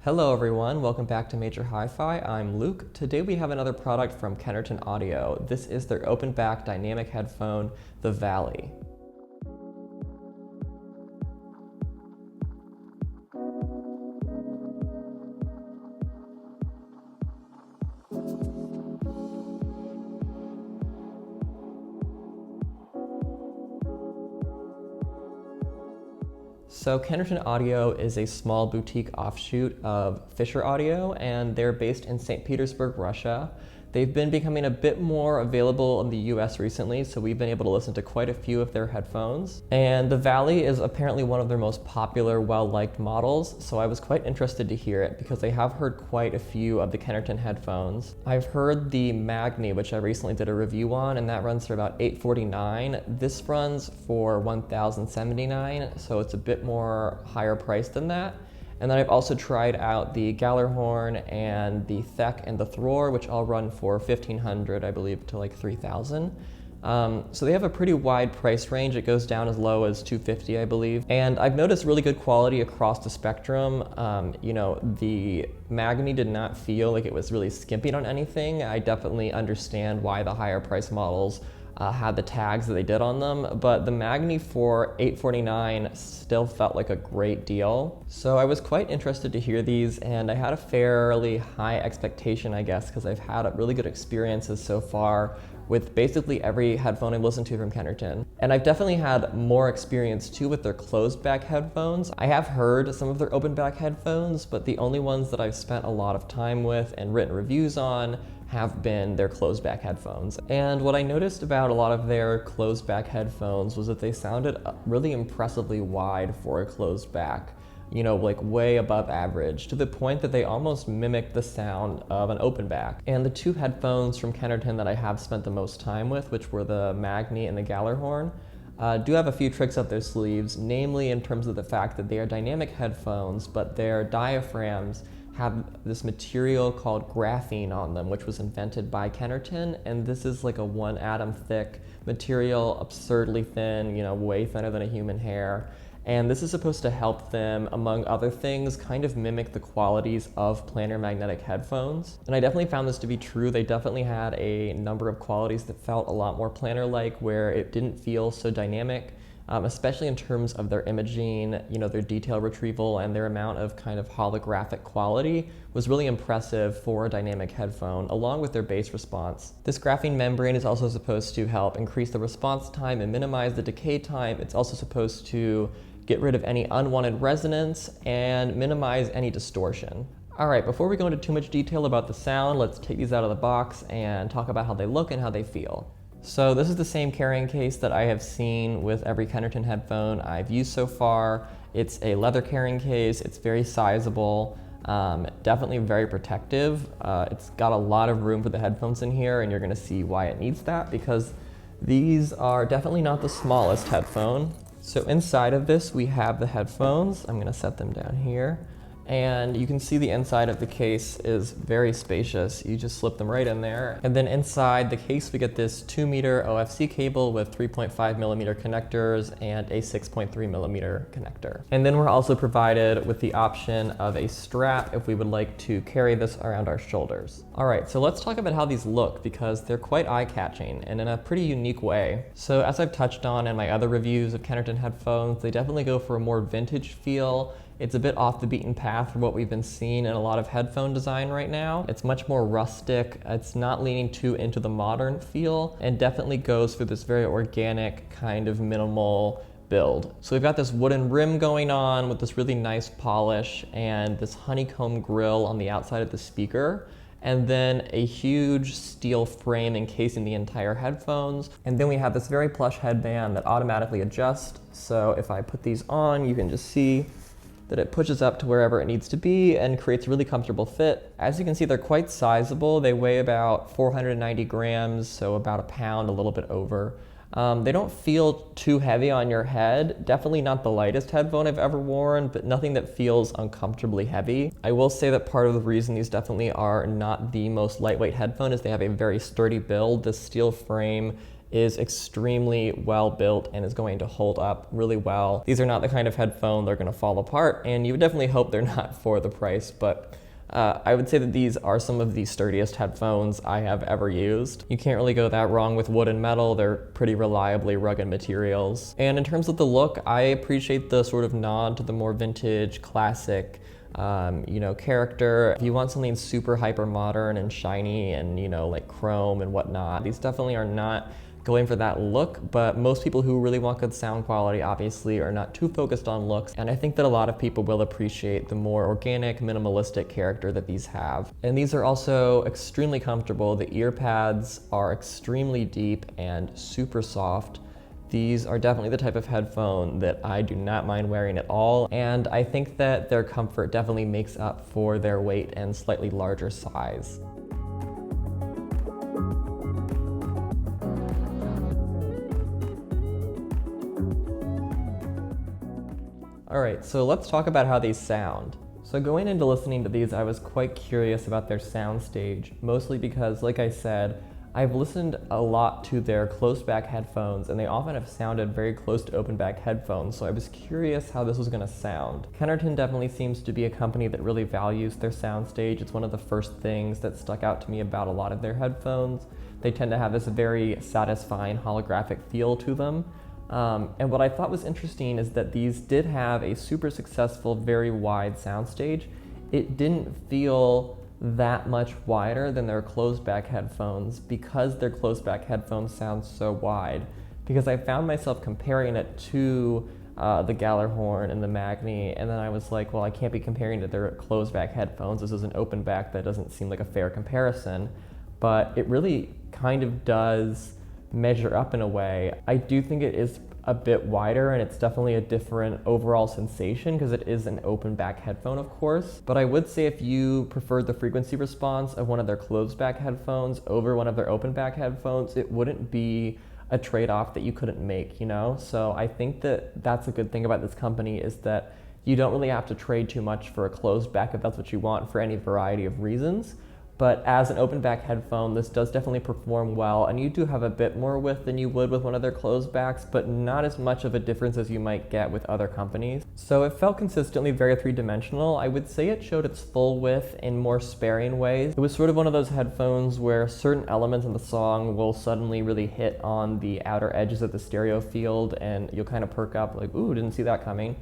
Hello everyone, welcome back to Major Hi-Fi. I'm Luke. Today we have another product from Kennerton Audio. This is their open back dynamic headphone, the VALI. So Kennerton Audio is a small boutique offshoot of Fisher Audio, and they're based in St. Petersburg, Russia. They've been becoming a bit more available in the US recently, so we've been able to listen to quite a few of their headphones. And the VALI is apparently one of their most popular, well-liked models, so I was quite interested to hear it because I have heard quite a few of the Kennerton headphones. I've heard the Magni, which I recently did a review on, and that runs for about $849. This runs for $1,079, so it's a bit more higher price than that. And then I've also tried out the Gallerhorn and the Thek and the Thror, which all run for $1,500, I believe, to like $3,000. So they have a pretty wide price range. It goes down as low as $250, I believe. And I've noticed really good quality across the spectrum. The Magni did not feel like it was really skimping on anything. I definitely understand why the higher price models had the tags that they did on them, but the Magni for $849 still felt like a great deal. So I was quite interested to hear these, and I had a fairly high expectation, I guess, because I've had really good experiences so far with basically every headphone I've listened to from Kennerton. And I've definitely had more experience too with their closed back headphones. I have heard some of their open back headphones, but the only ones that I've spent a lot of time with and written reviews on have been their closed back headphones. And what I noticed about a lot of their closed back headphones was that they sounded really impressively wide for a closed back, like way above average, to the point that they almost mimicked the sound of an open back. And the two headphones from Kennerton that I have spent the most time with, which were the Magni and the Gallerhorn, do have a few tricks up their sleeves, namely in terms of the fact that they are dynamic headphones, but their diaphragms have this material called graphene on them, which was invented by Kennerton, and this is like a 1 atom thick material, absurdly thin, way thinner than a human hair. And this is supposed to help them, among other things, kind of mimic the qualities of planar magnetic headphones. And I definitely found this to be true. They definitely had a number of qualities that felt a lot more planar-like, where it didn't feel so dynamic. Especially in terms of their imaging, their detail retrieval and their amount of kind of holographic quality was really impressive for a dynamic headphone, along with their bass response. This graphene membrane is also supposed to help increase the response time and minimize the decay time. It's also supposed to get rid of any unwanted resonance and minimize any distortion. All right, before we go into too much detail about the sound, let's take these out of the box and talk about how they look and how they feel. So this is the same carrying case that I have seen with every Kennerton headphone I've used so far. It's a leather carrying case, it's very sizable, definitely very protective. It's got a lot of room for the headphones in here, and you're gonna see why it needs that, because these are definitely not the smallest headphone. So inside of this, we have the headphones. I'm gonna set them down here. And you can see the inside of the case is very spacious. You just slip them right in there. And then inside the case, we get this 2-meter OFC cable with 3.5mm connectors and a 6.3mm connector. And then we're also provided with the option of a strap if we would like to carry this around our shoulders. All right, so let's talk about how these look, because they're quite eye-catching and in a pretty unique way. So as I've touched on in my other reviews of Kennerton headphones, they definitely go for a more vintage feel. It's a bit off the beaten path from what we've been seeing in a lot of headphone design right now. It's much more rustic. It's not leaning too into the modern feel, and definitely goes through this very organic kind of minimal build. So we've got this wooden rim going on with this really nice polish and this honeycomb grill on the outside of the speaker, and then a huge steel frame encasing the entire headphones. And then we have this very plush headband that automatically adjusts. So if I put these on, you can just see that it pushes up to wherever it needs to be and creates a really comfortable fit. As you can see, they're quite sizable. They weigh about 490 grams, so about a pound, a little bit over. They don't feel too heavy on your head. Definitely not the lightest headphone I've ever worn, but nothing that feels uncomfortably heavy. I will say that part of the reason these definitely are not the most lightweight headphone is they have a very sturdy build. This steel frame is extremely well built and is going to hold up really well. These are not the kind of headphone they're going to fall apart, and you would definitely hope they're not for the price, but I would say that these are some of the sturdiest headphones I have ever used. You can't really go that wrong with wood and metal. They're pretty reliably rugged materials. And in terms of the look, I appreciate the sort of nod to the more vintage, classic, character. If you want something super hyper modern and shiny and, like chrome and whatnot, these definitely are not going for that look, but most people who really want good sound quality obviously are not too focused on looks, and I think that a lot of people will appreciate the more organic, minimalistic character that these have. And these are also extremely comfortable. The ear pads are extremely deep and super soft. These are definitely the type of headphone that I do not mind wearing at all, and I think that their comfort definitely makes up for their weight and slightly larger size. All right, so let's talk about how these sound. So going into listening to these, I was quite curious about their Soundstage, mostly because, like I said, I've listened a lot to their closed back headphones, and they often have sounded very close to open back headphones, so I was curious how this was gonna sound. Kennerton definitely seems to be a company that really values their Soundstage. It's one of the first things that stuck out to me about a lot of their headphones. They tend to have this very satisfying holographic feel to them. And what I thought was interesting is that these did have a super successful, very wide soundstage. It didn't feel that much wider than their closed back headphones because their closed back headphones sound so wide. Because I found myself comparing it to the Gallarhorn and the Magni, and then I was like, well, I can't be comparing to their closed back headphones. This is an open back. That doesn't seem like a fair comparison, but it really kind of does measure up in a way. I do think it is a bit wider, and it's definitely a different overall sensation because it is an open back headphone, of course. But I would say if you preferred the frequency response of one of their closed back headphones over one of their open back headphones, it wouldn't be a trade-off that you couldn't make, So I think that that's a good thing about this company, is that you don't really have to trade too much for a closed back if that's what you want for any variety of reasons. But as an open back headphone, this does definitely perform well, and you do have a bit more width than you would with one of their closed backs, but not as much of a difference as you might get with other companies. So it felt consistently very three-dimensional. I would say it showed its full width in more sparing ways. It was sort of one of those headphones where certain elements in the song will suddenly really hit on the outer edges of the stereo field, and you'll kind of perk up like, ooh, didn't see that coming.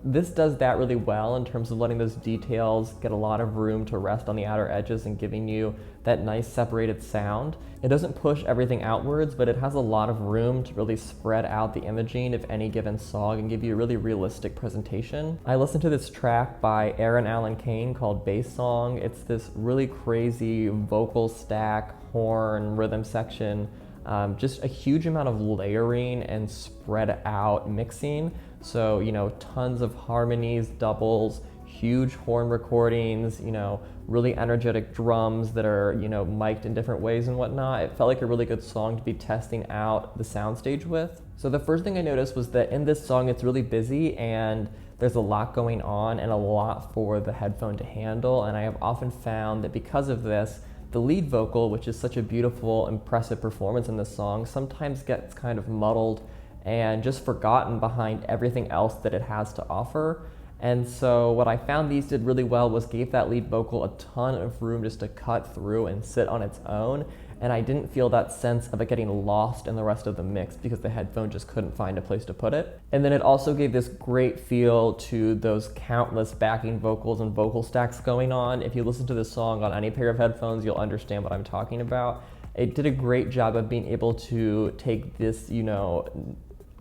This does that really well in terms of letting those details get a lot of room to rest on the outer edges and giving you that nice separated sound. It doesn't push everything outwards, but it has a lot of room to really spread out the imaging of any given song and give you a really realistic presentation. I listened to this track by Aaron Allen Kane called Bass Song. It's this really crazy vocal stack, horn, rhythm section, just a huge amount of layering and spread out mixing. So, tons of harmonies, doubles, huge horn recordings, really energetic drums that are, mic'd in different ways and whatnot. It felt like a really good song to be testing out the soundstage with. So the first thing I noticed was that in this song, it's really busy and there's a lot going on and a lot for the headphone to handle. And I have often found that because of this, the lead vocal, which is such a beautiful, impressive performance in this song, sometimes gets kind of muddled and just forgotten behind everything else that it has to offer. And so what I found these did really well was gave that lead vocal a ton of room just to cut through and sit on its own. And I didn't feel that sense of it getting lost in the rest of the mix because the headphone just couldn't find a place to put it. And then it also gave this great feel to those countless backing vocals and vocal stacks going on. If you listen to this song on any pair of headphones, you'll understand what I'm talking about. It did a great job of being able to take this,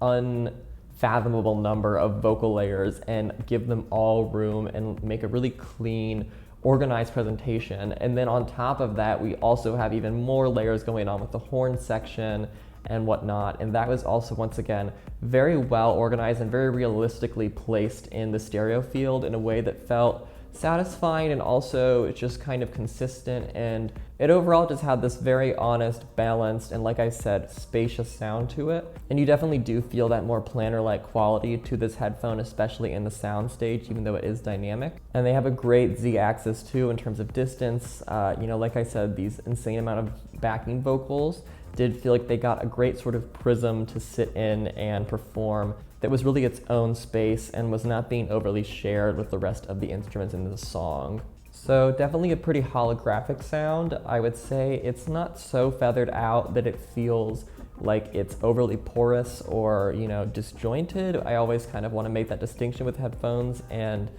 unfathomable number of vocal layers and give them all room and make a really clean, organized presentation. And then on top of that, we also have even more layers going on with the horn section and whatnot. And that was also, once again, very well organized and very realistically placed in the stereo field in a way that felt satisfying, and also it's just kind of consistent, and it overall just had this very honest, balanced, and like I said, spacious sound to it. And you definitely do feel that more planner-like quality to this headphone, especially in the Soundstage, even though it is dynamic. And they have a great Z-axis too in terms of distance. Like I said, these insane amount of backing vocals did feel like they got a great sort of prism to sit in and perform that was really its own space and was not being overly shared with the rest of the instruments in the song. So definitely a pretty holographic sound. I would say it's not so feathered out that it feels like it's overly porous or, disjointed. I always kind of want to make that distinction with headphones and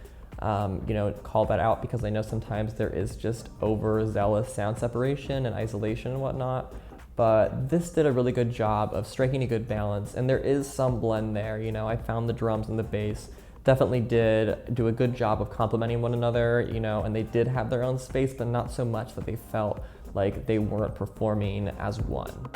call that out, because I know sometimes there is just overzealous sound separation and isolation and whatnot. But this did a really good job of striking a good balance, and there is some blend there. I found the drums and the bass definitely did do a good job of complementing one another, and they did have their own space, but not so much that they felt like they weren't performing as one.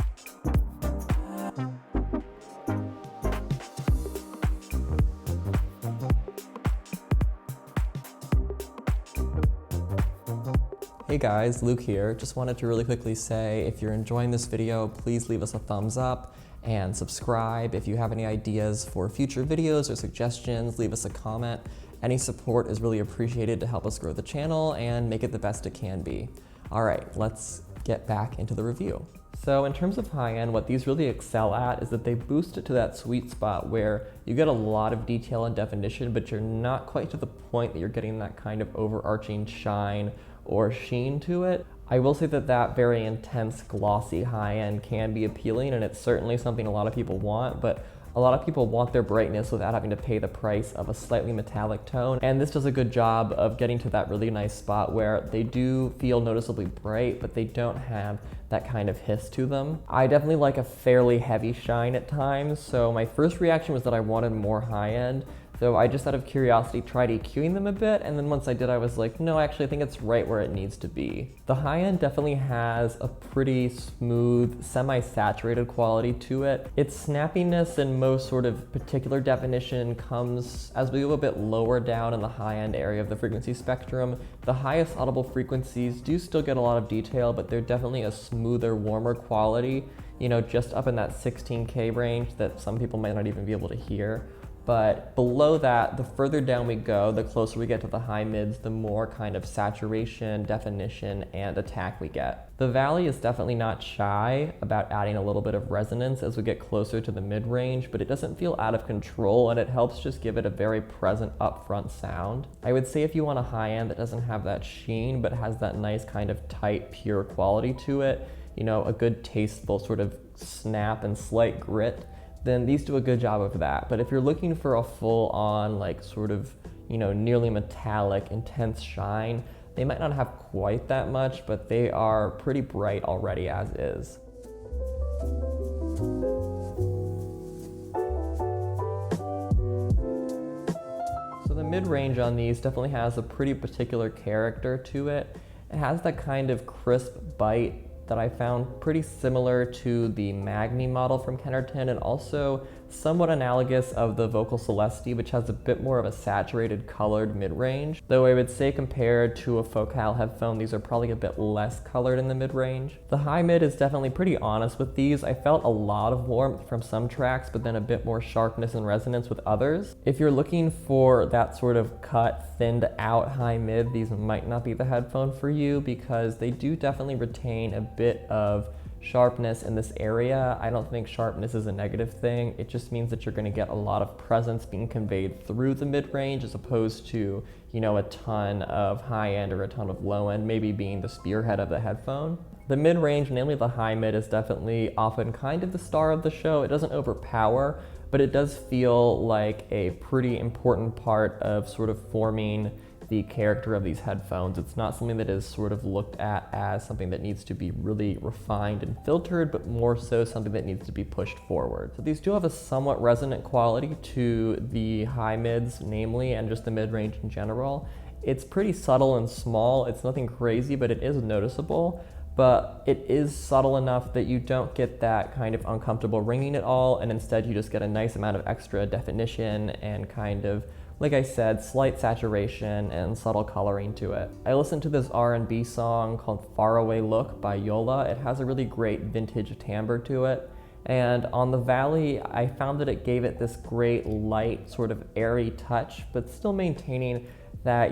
Hey guys, Luke here. Just wanted to really quickly say, if you're enjoying this video, please leave us a thumbs up and subscribe. If you have any ideas for future videos or suggestions, leave us a comment. Any support is really appreciated to help us grow the channel and make it the best it can be. All right, let's get back into the review. So in terms of high-end, what these really excel at is that they boost it to that sweet spot where you get a lot of detail and definition, but you're not quite to the point that you're getting that kind of overarching shine or sheen to it. I will say that that very intense, glossy high-end can be appealing, and it's certainly something a lot of people want, but a lot of people want their brightness without having to pay the price of a slightly metallic tone, and this does a good job of getting to that really nice spot where they do feel noticeably bright, but they don't have that kind of hiss to them. I definitely like a fairly heavy shine at times, so my first reaction was that I wanted more high-end. So I just out of curiosity tried EQing them a bit, and then once I did, I was like, no, actually I think it's right where it needs to be. The high end definitely has a pretty smooth, semi-saturated quality to it. Its snappiness and most sort of particular definition comes as we go a bit lower down in the high end area of the frequency spectrum. The highest audible frequencies do still get a lot of detail, but they're definitely a smoother, warmer quality, just up in that 16K range that some people might not even be able to hear. But below that, the further down we go, the closer we get to the high mids, the more kind of saturation, definition, and attack we get. The Valley is definitely not shy about adding a little bit of resonance as we get closer to the mid-range, but it doesn't feel out of control, and it helps just give it a very present upfront sound. I would say if you want a high end that doesn't have that sheen, but has that nice kind of tight, pure quality to it, a good tasteful sort of snap and slight grit, then these do a good job of that. But if you're looking for a full-on, nearly metallic, intense shine, they might not have quite that much, but they are pretty bright already as is. So the mid-range on these definitely has a pretty particular character to it. It has that kind of crisp bite that I found pretty similar to the Magni model from Kennerton, and also somewhat analogous of the Vocal Celeste, which has a bit more of a saturated colored mid-range. Though I would say compared to a Focal headphone, these are probably a bit less colored in the mid-range. The high mid is definitely pretty honest with these. I felt a lot of warmth from some tracks, but then a bit more sharpness and resonance with others. If you're looking for that sort of cut, thinned out high mid, these might not be the headphone for you, because they do definitely retain a bit of sharpness in this area. I don't think sharpness is a negative thing. It just means that you're going to get a lot of presence being conveyed through the mid-range, as opposed to, a ton of high-end or a ton of low-end maybe being the spearhead of the headphone. The mid-range, namely the high-mid, is definitely often kind of the star of the show. It doesn't overpower, but it does feel like a pretty important part of sort of forming the character of these headphones. It's not something that is sort of looked at as something that needs to be really refined and filtered, but more so something that needs to be pushed forward. So these do have a somewhat resonant quality to the high mids, namely, and just the mid-range in general. It's pretty subtle and small. It's nothing crazy, but it is noticeable. But it is subtle enough that you don't get that kind of uncomfortable ringing at all, and instead you just get a nice amount of extra definition and kind of like I said, slight saturation and subtle coloring to it. I listened to this R&B song called Faraway Look by Yola. It has a really great vintage timbre to it. And on the Valley, I found that it gave it this great light, sort of airy touch, but still maintaining that,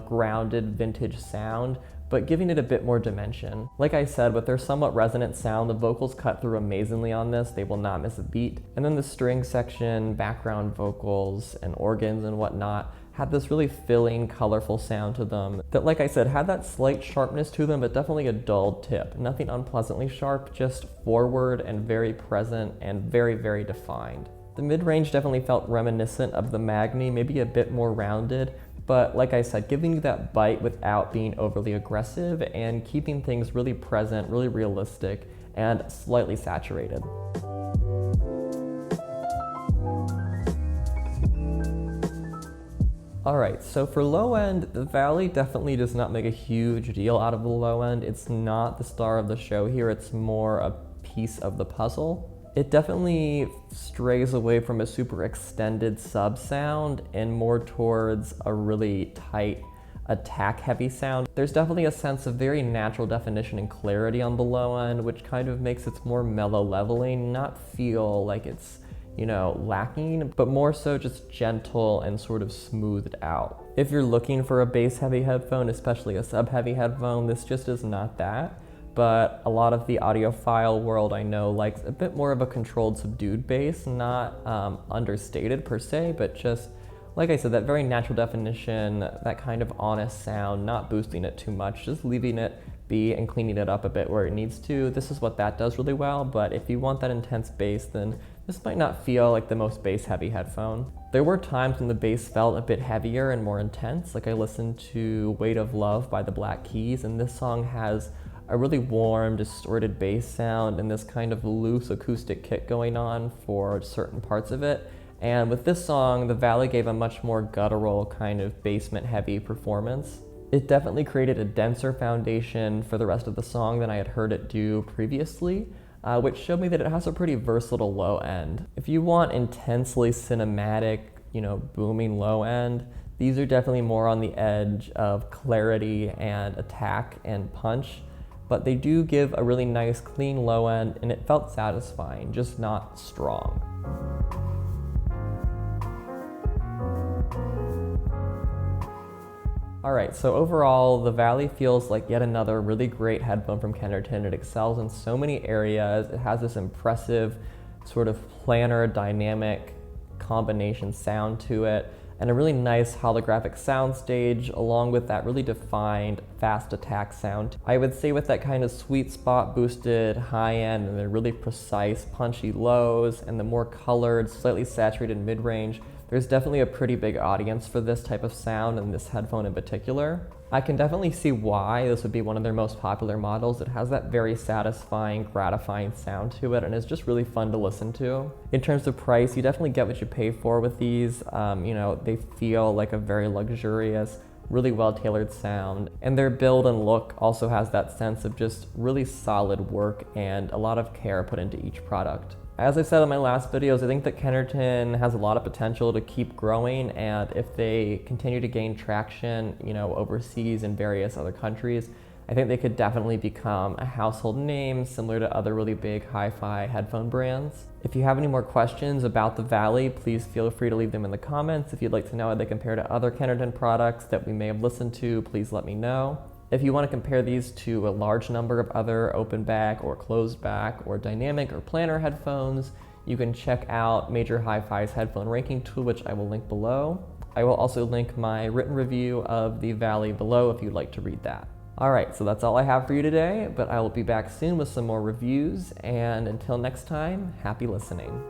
grounded vintage sound, but giving it a bit more dimension. Like I said, with their somewhat resonant sound, the vocals cut through amazingly on this. They will not miss a beat. And then the string section, background vocals, and organs and whatnot had this really filling, colorful sound to them that, like I said, had that slight sharpness to them, but definitely a dulled tip. Nothing unpleasantly sharp, just forward and very present and very, very defined. The mid-range definitely felt reminiscent of the Magni, maybe a bit more rounded, but like I said, giving you that bite without being overly aggressive and keeping things really present, really realistic, and slightly saturated. Alright, so for low end, the Valley definitely does not make a huge deal out of the low end. It's not the star of the show here, it's more a piece of the puzzle. It definitely strays away from a super extended sub sound and more towards a really tight attack heavy sound. There's definitely a sense of very natural definition and clarity on the low end, which kind of makes its more mellow leveling not feel like it's lacking, but more so just gentle and sort of smoothed out. If you're looking for a bass heavy headphone, especially a sub heavy headphone, this just is not that. But a lot of the audiophile world I know likes a bit more of a controlled, subdued bass, not understated per se, but just, like I said, that very natural definition, that kind of honest sound, not boosting it too much, just leaving it be and cleaning it up a bit where it needs to. This is what that does really well, but if you want that intense bass, then this might not feel like the most bass heavy headphone. There were times when the bass felt a bit heavier and more intense, like I listened to Weight of Love by the Black Keys, and this song has a really warm, distorted bass sound and this kind of loose acoustic kick going on for certain parts of it. And with this song, the Valley gave a much more guttural kind of basement heavy performance. It definitely created a denser foundation for the rest of the song than I had heard it do previously, which showed me that it has a pretty versatile low end. If you want intensely cinematic, booming low end, these are definitely more on the edge of clarity and attack and punch, but they do give a really nice clean low end and it felt satisfying, just not strong. Alright, so overall, the Valley feels like yet another really great headphone from Kennerton. It excels in so many areas. It has this impressive sort of planar dynamic combination sound to it, and a really nice holographic soundstage along with that really defined fast attack sound. I would say with that kind of sweet spot boosted high end and the really precise punchy lows and the more colored, slightly saturated mid-range, there's definitely a pretty big audience for this type of sound and this headphone in particular. I can definitely see why this would be one of their most popular models. It has that very satisfying, gratifying sound to it and it's just really fun to listen to. In terms of price, you definitely get what you pay for with these. They feel like a very luxurious, really well-tailored sound, and their build and look also has that sense of just really solid work and a lot of care put into each product. As I said in my last videos, I think that Kennerton has a lot of potential to keep growing, and if they continue to gain traction, overseas in various other countries, I think they could definitely become a household name similar to other really big hi-fi headphone brands. If you have any more questions about the Valley, please feel free to leave them in the comments. If you'd like to know how they compare to other Kennerton products that we may have listened to, please let me know. If you want to compare these to a large number of other open back or closed back or dynamic or planar headphones, you can check out Major Hi-Fi's headphone ranking tool, which I will link below. I will also link my written review of the Valley below if you'd like to read that. Alright, so that's all I have for you today, but I will be back soon with some more reviews, and until next time, happy listening.